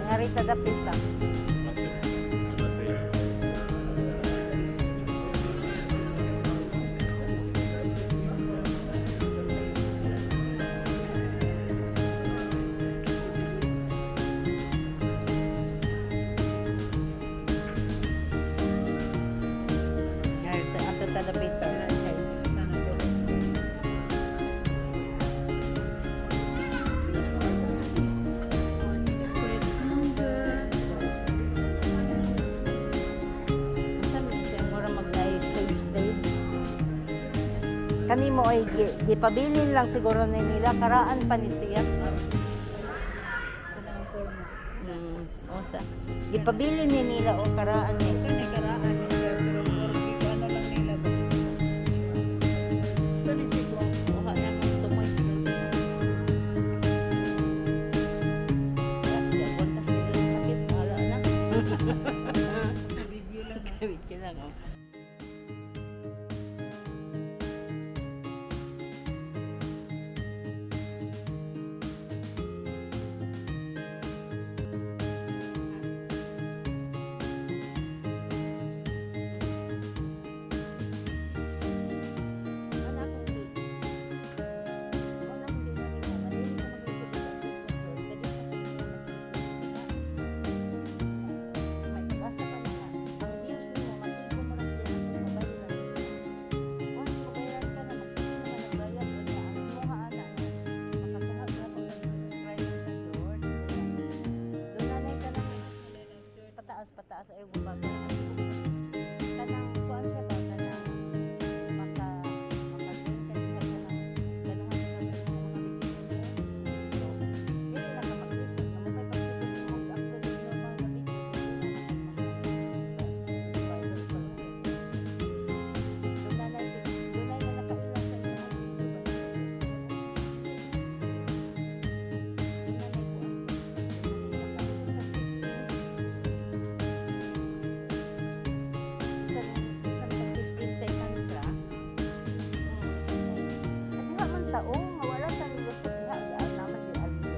Ngarita dapit lang. Kanimo ay gipabilin lang siguro ni nila karaan pa ni siya. Osa. Gipabilin ni nila o karaan ni. Kani karaan ni pero porki ano lang nila ba. Kani siguro Oha na mo tumoy. Ya bontas nila sakit ala na. video lang. Video lang. Pataas ay gubag. Kanang kuan siya ba kanang maka join ka siya kanang ganahan ka sa mga video. So, dili na ka mag-research na mo kay pag-research mo after the normal na video. Dunay na nakailan sa inyo. Taong wala sa gusto niya ang naman din aliyay.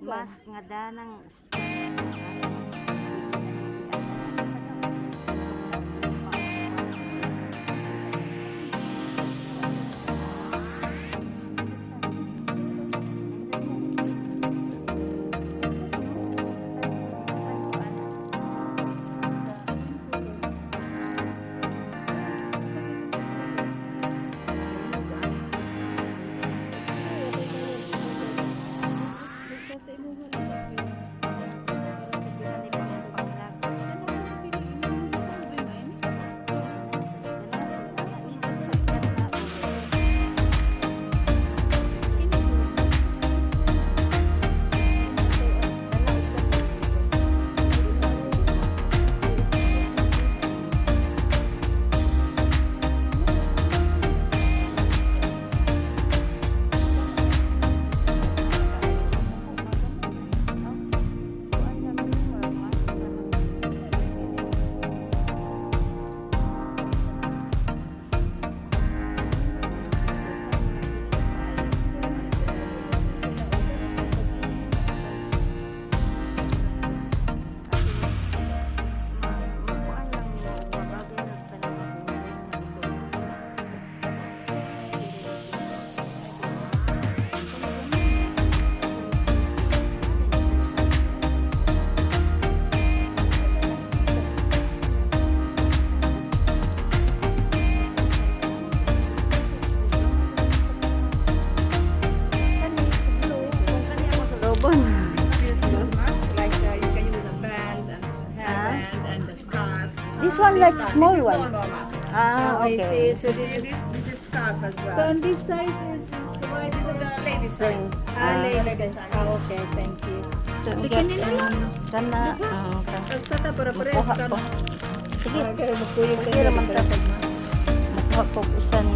Mas nga danang like small This is one. normal mask. Ah, I okay. see. So this is scarf as well. So on this size is the white is the ladies size. Same. Ladies size. Okay, thank you. So, Likan nila lang. Kana. Okay. Agsata para parehas Kuha ka. ko. Sige. Okay, magkuyog lang. Sige naman ka. Makuha ko isa ni